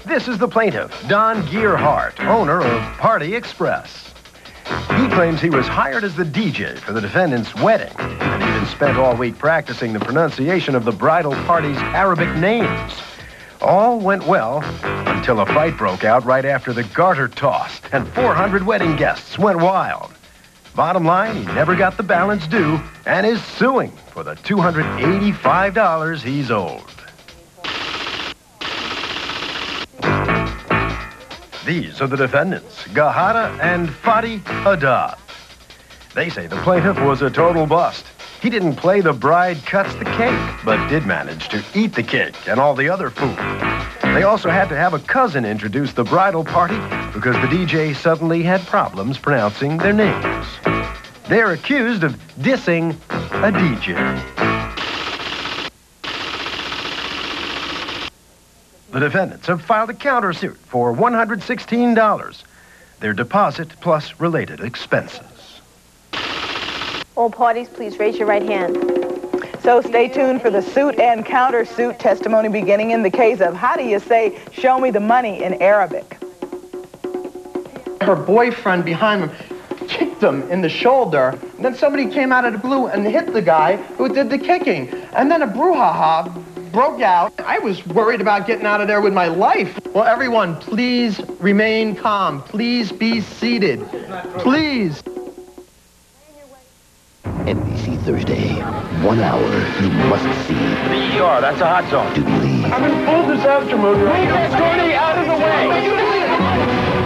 this is the plaintiff, Don Gearhart, owner of Party Express. He claims he was hired as the DJ for the defendant's wedding and even spent all week practicing the pronunciation of the bridal party's Arabic names. All went well until a fight broke out right after the garter toss, and 400 wedding guests went wild. Bottom line, he never got the balance due and is suing for the $285 he's owed. These are the defendants, Gahada and Fadi Haddad. They say the plaintiff was a total bust. He didn't play the bride cuts the cake, but did manage to eat the cake and all the other food. They also had to have a cousin introduce the bridal party because the DJ suddenly had problems pronouncing their names. They're accused of dissing a DJ. The defendants have filed a countersuit for $116, their deposit plus related expenses. All parties, please raise your right hand. So stay tuned for the suit and countersuit testimony beginning in the case of how do you say, show me the money in Arabic? Her boyfriend behind him kicked him in the shoulder, and then somebody came out of the blue and hit the guy who did the kicking. And then a brouhaha broke out. I was worried about getting out of there with my life. Well, everyone, please remain calm. Please be seated. Please. NBC Thursday, 1 hour you must see. The ER, that's a hot zone. To believe. I'm in full disaster mode. Move that Scotty out of the way!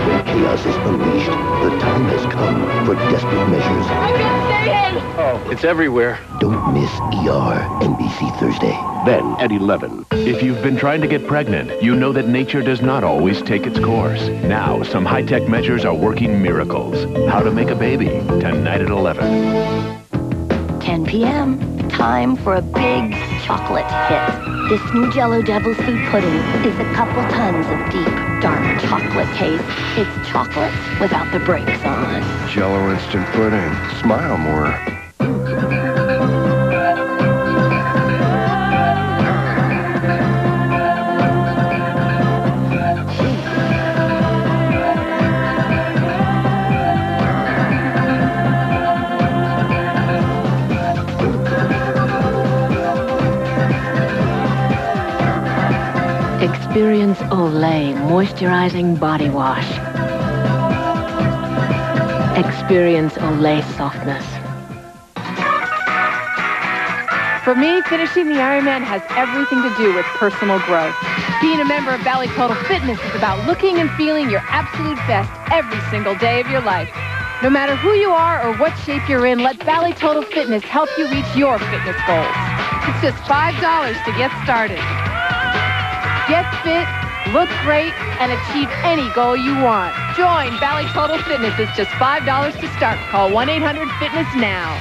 When chaos is unleashed, the time has come for desperate measures. I can't stay in! Oh, it's everywhere. Don't miss ER, NBC Thursday. Then at 11. If you've been trying to get pregnant, you know that nature does not always take its course. Now, some high-tech measures are working miracles. How to make a baby, tonight at 11. 10 p.m. Time for a big chocolate hit. This new Jell-O Devil's Food Pudding is a couple tons of deep, dark chocolate taste. It's chocolate without the brakes on. Jell-O instant pudding. Smile more. Experience Olay Moisturizing Body Wash. Experience Olay Softness. For me, finishing the Ironman has everything to do with personal growth. Being a member of Valley Total Fitness is about looking and feeling your absolute best every single day of your life. No matter who you are or what shape you're in, let Valley Total Fitness help you reach your fitness goals. It's just $5 to get started. Get fit, look great, and achieve any goal you want. Join Valley Total Fitness. It's just $5 to start. Call 1-800-FITNESS now.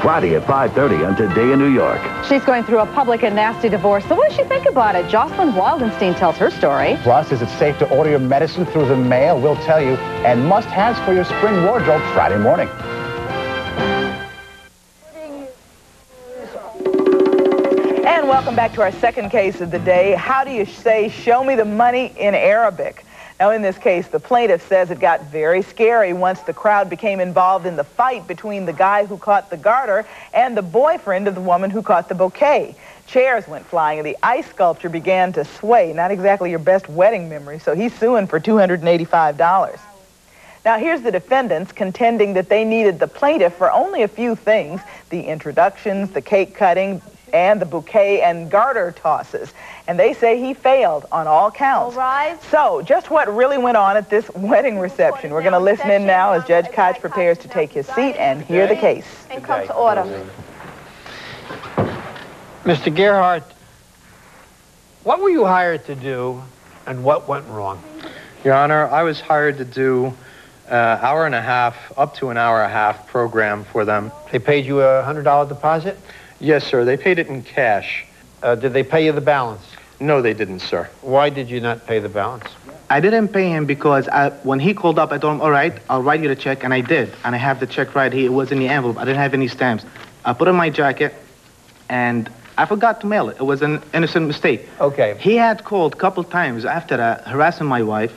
Friday at 5:30 on Today in New York. She's going through a public and nasty divorce. So what does she think about it? Jocelyn Wildenstein tells her story. Plus, is it safe to order your medicine through the mail? We'll tell you. And must-haves for your spring wardrobe Friday morning. And welcome back to our second case of the day. How do you say, show me the money in Arabic? Now, in this case, the plaintiff says it got very scary once the crowd became involved in the fight between the guy who caught the garter and the boyfriend of the woman who caught the bouquet. Chairs went flying, and the ice sculpture began to sway. Not exactly your best wedding memory, so he's suing for $285. Now, here's the defendants contending that they needed the plaintiff for only a few things: the introductions, the cake cutting, and the bouquet and garter tosses. And they say he failed on all counts. All rise. So, just what really went on at this wedding reception? We're going to listen in now as Judge Kotch prepares to take his seat and hear the case. And come to order. Mr. Gearhart, what were you hired to do and what went wrong? Your Honor, I was hired to do hour and a half, up to an hour and a half program for them. They paid you a $100 deposit? Yes, sir. They paid it in cash. Did they pay you the balance? No, they didn't, sir. Why did you not pay the balance? I didn't pay him because when he called up, I told him, all right, I'll write you the check, and I did. And I have the check right here. It was in the envelope. I didn't have any stamps. I put it in my jacket, and I forgot to mail it. It was an innocent mistake. Okay. He had called a couple times after that, harassing my wife.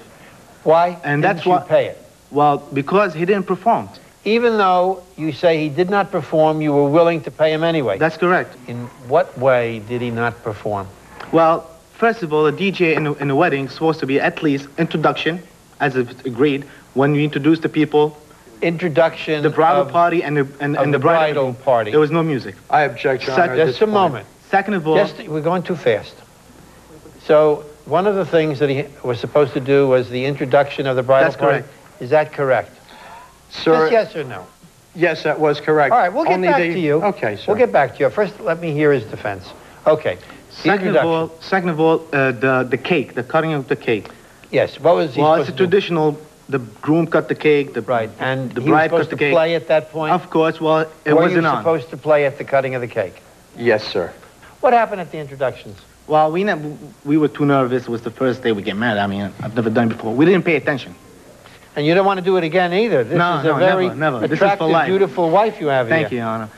Why And didn't that's you what, pay it? Well, because he didn't perform. Even though you say he did not perform, you were willing to pay him anyway. That's correct. In what way did he not perform? Well, first of all, a DJ in the wedding is supposed to be at least introduction, as agreed, when you introduce the people. Introduction. The bridal party and the bridal party. There was no music. I object, Your Honor. Just a moment. Second of all, we're going too fast. So one of the things that he was supposed to do was the introduction of the bridal party. That's correct. Is that correct? Sir, Just yes or no? Yes, that was correct. All right, we'll get back to you. Okay, sir. We'll get back to you. First, let me hear his defense. Okay. Second of all, the cake, the cutting of the cake. Yes. What was he Well, supposed it's a to do? traditional. The groom cut the cake. And the he bride was cut the supposed to cake. play at that point? Of course. Well, it Were wasn't you on. supposed to play at the cutting of the cake? Yes, sir. What happened at the introductions? Well, we were too nervous. It was the first day we get married. I mean, I've never done it before. We didn't pay attention. And you don't want to do it again either. This is a very never. This is for attractive, life. beautiful wife you have here. Thank you, Your Honor.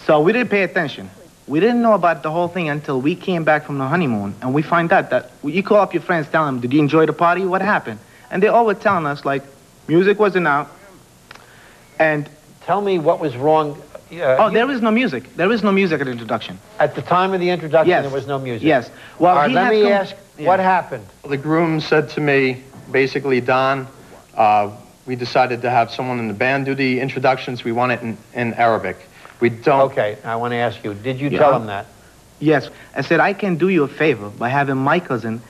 So we didn't pay attention. We didn't know about the whole thing until we came back from the honeymoon, and we find out that you call up your friends, tell them, did you enjoy the party? What happened? And they all were telling us, like, music wasn't out, and... Tell me what was wrong. There is no music. There is no music at the introduction. At the time of the introduction, Yes. there was no music? Yes. Well, all right, let me ask, what happened? The groom said to me, basically, Don, we decided to have someone in the band do the introductions. We want it in Arabic. We don't... Okay, I want to ask you, did you tell him that? Yes. I said, I can do you a favor by having my cousin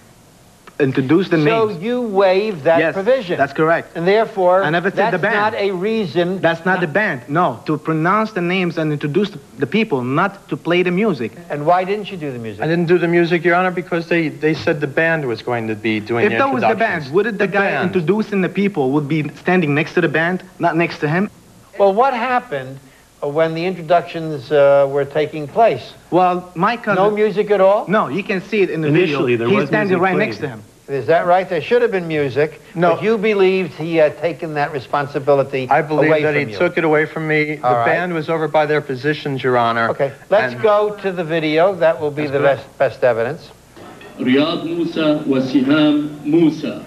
introduce the names. So you waived that provision. That's correct. And therefore, I never said the band. That's not a reason. That's not the band. No, to pronounce the names and introduce the people, not to play the music. And why didn't you do the music? I didn't do the music, Your Honor, because they said the band was going to be doing If the that was the introductions. band, wouldn't the guy introducing the people would be standing next to the band, not next to him? Well, what happened when the introductions were taking place? Well, my cousin... No music at all? No, you can see it in the Initially, video. there He's was standing music right played. next to him. Is that right? There should have been music, but you believed he had taken that responsibility I believe away that from he you. took it away from me. The band was over by their positions, Your Honor. Okay, let's go to the video. That will be the best evidence. رياض موسى وسهام موسى.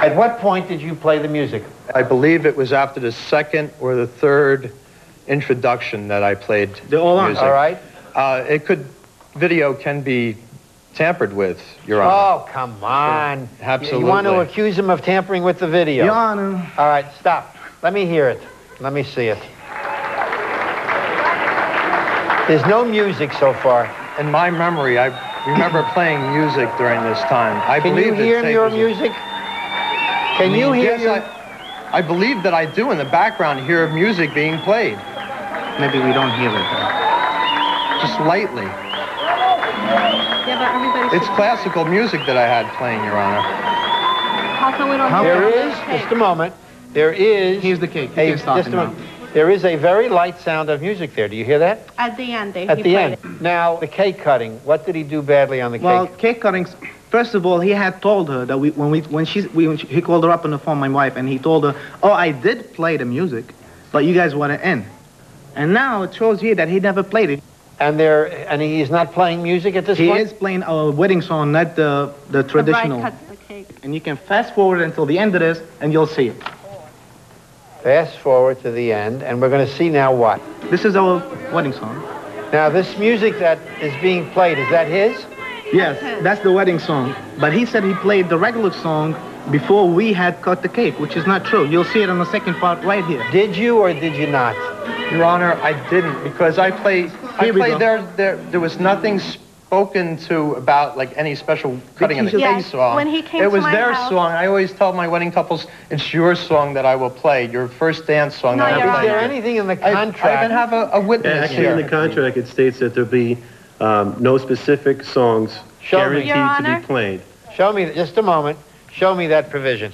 At what point did you play the music? I believe it was after the second or the third introduction that I played They're all on. music. All right. Video can be tampered with, Your Honor. Oh, come on. Absolutely. You want to accuse him of tampering with the video? Your Honor. All right, stop. Let me hear it. Let me see it. There's no music so far. In my memory, I remember playing music during this time. Can you hear your music? Can you hear your... I believe that I do in the background hear music being played. Maybe we don't hear it. Just lightly. Yeah, but everybody... It's classical music that I had playing, Your Honor. How come we don't There is, just a moment, there is... Here's the cake. Just a moment. There is a very light sound of music there. Do you hear that? At the end, At the end. Now, the cake cutting. What did he do badly on the Well, cake? cake cuttings. First of all, he had told her that when he called her up on the phone, my wife, and he told her, "Oh, I did play the music, but you guys want to end." And now it shows here that he never played it. And he's not playing music at this He point? is playing a wedding song, not the traditional. The bride cuts the cake. And you can fast forward until the end of this, and you'll see it. Fast forward to the end, and we're going to see now what? This is our wedding song. Now, this music that is being played, is that his? Yes, that's the wedding song. But he said he played the regular song before we had cut the cake, which is not true. You'll see it on the second part right here. Did you or did you not? Your Honor, I didn't, because I played there was nothing spoken to about like any special cutting of the cake song. When he came it to was my their house- song. I always tell my wedding couples, it's your song that I will play, your first dance song that I will play. Is there anything in the contract? I even have a witness Actually, here. in the contract, it states that there'll be no specific songs guaranteed Your to Honor? be played. Show me, just a moment, show me that provision.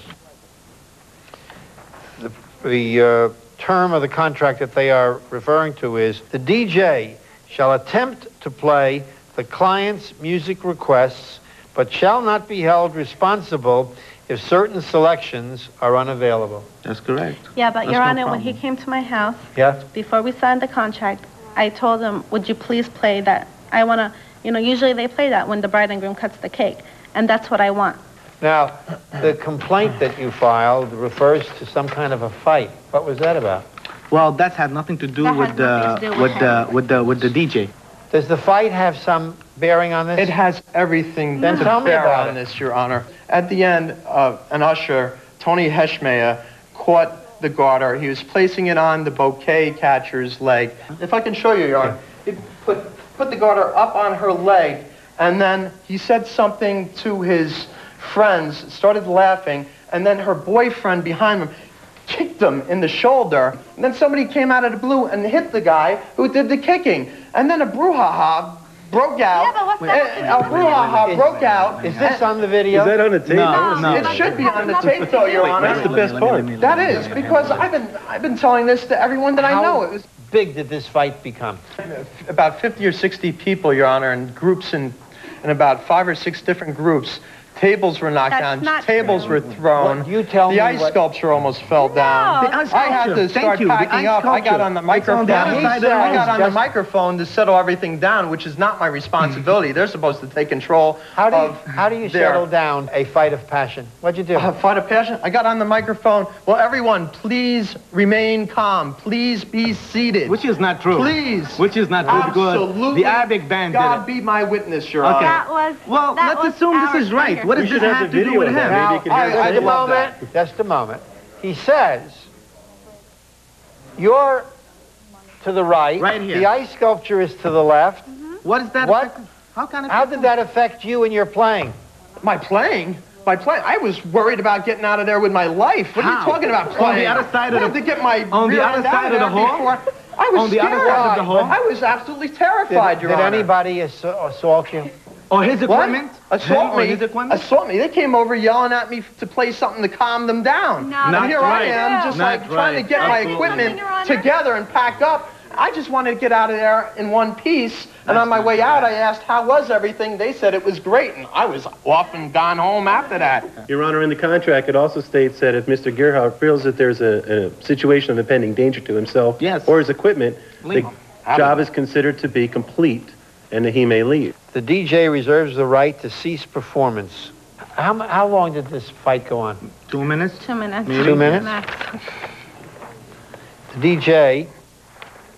The term of the contract that they are referring to is, the DJ shall attempt to play the client's music requests, but shall not be held responsible if certain selections are unavailable. That's correct. Yeah, but That's Your no Honor, when problem. he came to my house, Yeah? before we signed the contract, I told them, would you please play that? I want to, you know, usually they play that when the bride and groom cuts the cake, and that's what I want. Now, the complaint that you filed refers to some kind of a fight. What was that about? Well, that had nothing to do with the DJ. Does the fight have some bearing on this? It has everything Then to tell me bear about on it. this, Your Honor. At the end, an usher, Tony Heschmeyer, caught the garter. He was placing it on the bouquet catcher's leg. If I can show you, Your Honor, he put the garter up on her leg, and then he said something to his friends, started laughing, and then her boyfriend behind him kicked him in the shoulder, and then somebody came out of the blue and hit the guy who did the kicking, and then a brouhaha broke out. Yeah, but what's that? A brouhaha broke out. Is this on the video? Is that on the tape? No. It should be on the tape, though, Your Honor. That's the best part. That is, because I've been telling this to everyone that I know. It was big did this fight become? about 50 or 60 people, Your Honor, in groups in about 5 or 6 different groups. Tables were knocked down. Tables were thrown. You tell me the ice sculpture almost fell down. The ice I had sculpture. to start Thank you. The packing ice up. I got sculpture. on the microphone. It's on the other side of the I got house. on the microphone to settle everything down, which is not my responsibility. They're supposed to take control How do you their settle down a fight of passion? What'd you do? A fight of passion? I got on the microphone. Well, everyone, please remain calm. Please be seated. Which is not true. Please. Which is not true Absolutely. because the Arabic band did God it. be my witness, Your Okay. Honor. That was. Well, that let's was assume this is our right. finger. What does We this should have have the to do video with of him? that. Maybe you can hear Just a love moment. Just a moment. He says, you're to the right. Right here. The ice sculpture is to the left. What is that? What? affect- How can it? How did that affect you in your playing? My playing? My playing? I was worried about getting out of there with my life. What are you How? talking about On playing? the other side of I had the- to get my on the rear other end out side of the there hall? before- I was On the other scared. side of the hall? I was absolutely terrified, Your Did Honor. anybody assault you? Or his What? equipment? Assault Him or me? his equipment? Assault me? They came over yelling at me to play something to calm them down. No, and that's here right. I am, just Not like trying to right. get my Absolutely. equipment Your Honor. together and pack up. I just wanted to get out of there in one piece. And on my way out, I asked, how was everything? They said it was great. And I was off and gone home after that. Your Honor, in the contract, it also states that if Mr. Gerhardt feels that there's a situation of impending danger to himself or his equipment, Legal. the job is considered to be complete and that he may leave. The DJ reserves the right to cease performance. How long did this fight go on? 2 minutes? 2 minutes. Maybe. 2 minutes? Max. The DJ,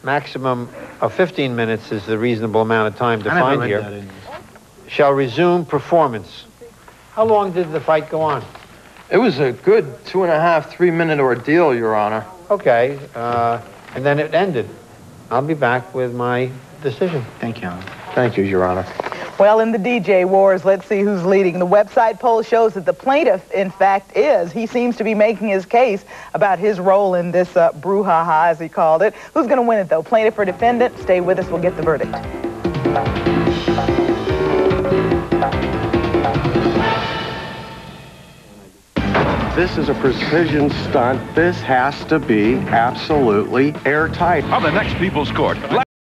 maximum of 15 minutes is the reasonable amount of time I never defined read here, that in. shall resume performance. How long did the fight go on? It was a good 2.5, 3 minute ordeal, Your Honor. Okay, and then it ended. I'll be back with my decision. Thank you, Honor. Thank you, Your Honor. Well, in the DJ wars, let's see who's leading. The website poll shows that the plaintiff, in fact, is. He seems to be making his case about his role in this brouhaha, as he called it. Who's going to win it, though? Plaintiff or defendant? Stay with us. We'll get the verdict. This is a precision stunt. This has to be absolutely airtight. On the next People's Court.